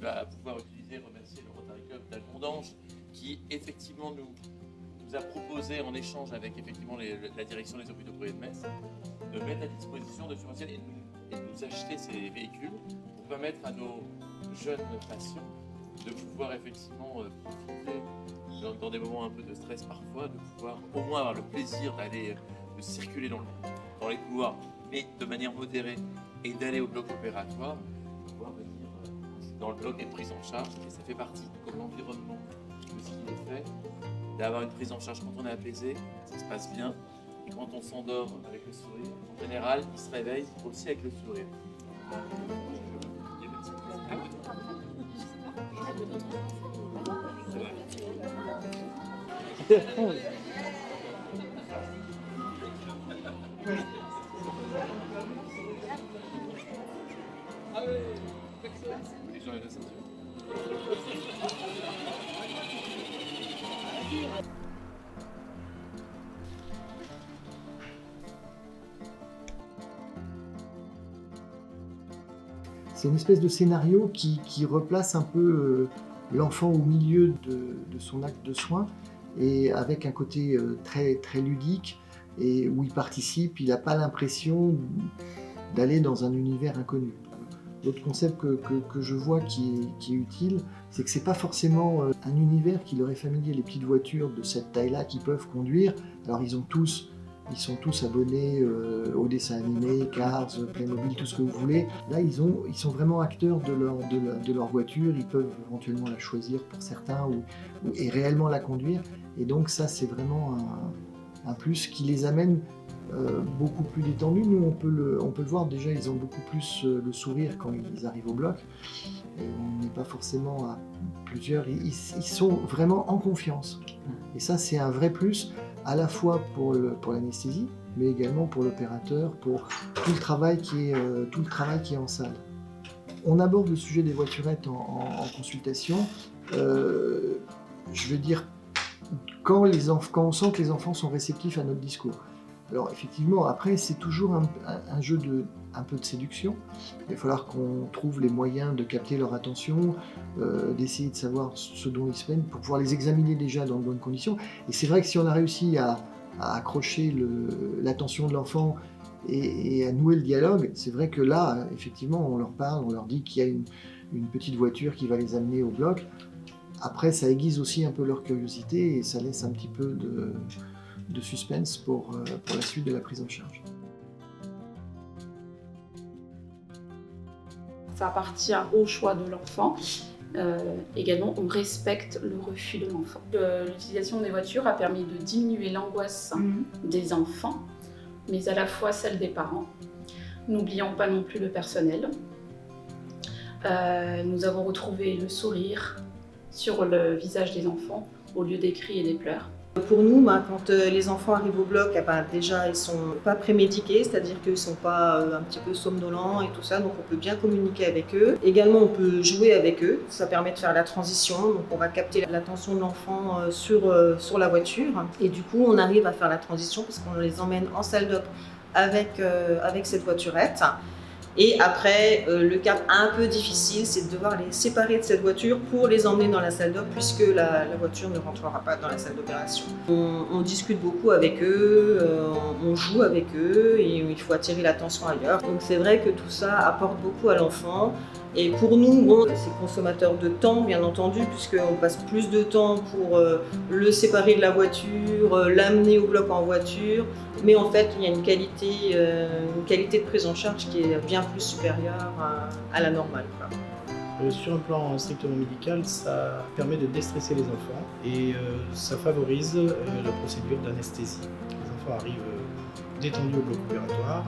va pouvoir remercier le Rotary Club d'Alcondange qui effectivement nous a proposé en échange avec effectivement la direction des hôpitaux privés de Metz de mettre à disposition de subventionner et de nous acheter ces véhicules pour permettre à nos jeunes patients de pouvoir effectivement profiter dans des moments un peu de stress parfois, de pouvoir au moins avoir le plaisir de circuler dans les couloirs, mais de manière modérée, et d'aller au bloc opératoire, de pouvoir venir dans le bloc être prise en charge. Et ça fait partie comme l'environnement de ce qui est fait, d'avoir une prise en charge quand on est apaisé, ça se passe bien. Et quand on s'endort avec le sourire, en général, il se réveille aussi avec le sourire. C'est une espèce de scénario qui replace un peu l'enfant au milieu de son acte de soin et avec un côté très, très ludique et où il participe, il n'a pas l'impression d'aller dans un univers inconnu. L'autre concept que je vois qui est utile, c'est que c'est pas forcément un univers qui leur est familier. Les petites voitures de cette taille-là qui peuvent conduire, alors ils sont tous abonnés aux dessins animés, Cars, Playmobil, tout ce que vous voulez. Là, ils sont vraiment acteurs de leur voiture, ils peuvent éventuellement la choisir pour certains et réellement la conduire. Et donc ça, c'est vraiment un plus qui les amène beaucoup plus détendus. Nous, on peut le voir, déjà, ils ont beaucoup plus le sourire quand ils arrivent au bloc. Et on n'est pas forcément à plusieurs, ils sont vraiment en confiance. Et ça, c'est un vrai plus, à la fois pour l'anesthésie, mais également pour l'opérateur, pour tout le travail qui est en salle. On aborde le sujet des voiturettes en consultation. Je veux dire, quand on sent que les enfants sont réceptifs à notre discours. Alors effectivement, après, c'est toujours un jeu un peu de séduction. Il va falloir qu'on trouve les moyens de capter leur attention, d'essayer de savoir ce dont ils se plaignent pour pouvoir les examiner déjà dans de bonnes conditions. Et c'est vrai que si on a réussi à accrocher l'attention de l'enfant et à nouer le dialogue, c'est vrai que là, effectivement, on leur parle, on leur dit qu'il y a une petite voiture qui va les amener au bloc. Après, ça aiguise aussi un peu leur curiosité et ça laisse un petit peu de suspense pour la suite de la prise en charge. Ça appartient au choix de l'enfant. Également, on respecte le refus de l'enfant. L'utilisation des voitures a permis de diminuer l'angoisse des enfants, mais à la fois celle des parents. N'oublions pas non plus le personnel. Nous avons retrouvé le sourire sur le visage des enfants au lieu des cris et des pleurs. Pour nous, quand les enfants arrivent au bloc, déjà ils ne sont pas prémédiqués, c'est-à-dire qu'ils ne sont pas un petit peu somnolents et tout ça, donc on peut bien communiquer avec eux. Également, on peut jouer avec eux, ça permet de faire la transition, donc on va capter l'attention de l'enfant sur la voiture. Et du coup, on arrive à faire la transition parce qu'on les emmène en salle d'op avec cette voiturette. Et après, le cap un peu difficile, c'est de devoir les séparer de cette voiture pour les emmener dans la salle d'op, puisque la voiture ne rentrera pas dans la salle d'opération. On discute beaucoup avec eux, on joue avec eux, et il faut attirer l'attention ailleurs. Donc c'est vrai que tout ça apporte beaucoup à l'enfant. Et pour nous, c'est consommateur de temps, bien entendu, puisqu'on passe plus de temps pour le séparer de la voiture, l'amener au bloc en voiture. Mais en fait, il y a une qualité de prise en charge qui est bien plus supérieure à la normale, quoi. Sur un plan strictement médical, ça permet de déstresser les enfants et ça favorise la procédure d'anesthésie. Les enfants arrivent détendus au bloc opératoire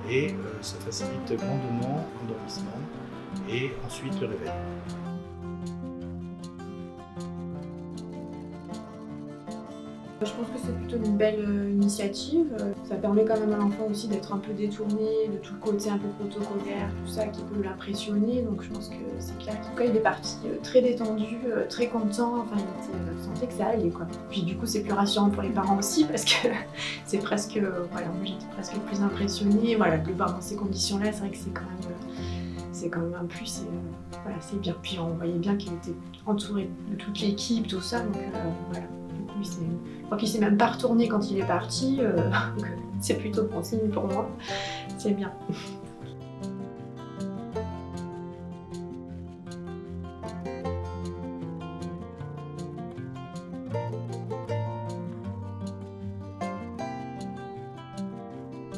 et ça facilite grandement l'endormissement et ensuite le réveil. Je pense que c'est plutôt une belle initiative. Ça permet quand même à l'enfant aussi d'être un peu détourné de tout le côté un peu protocolaire, tout ça qui peut l'impressionner. Donc je pense que c'est clair qu'il est parti très détendu, très content. Enfin, il sentait que ça allait, quoi. Puis du coup, c'est plus rassurant pour les parents aussi parce que c'est presque, voilà, moi j'étais presque plus impressionnée. Voilà, de le voir dans ces conditions-là, c'est vrai que c'est quand même un plus. Et, voilà, c'est bien. Puis on voyait bien qu'il était entouré de toute l'équipe, tout ça. Donc voilà. Du coup, je crois qu'il s'est même pas retourné quand il est parti. Donc c'est plutôt bon signe pour moi. C'est bien.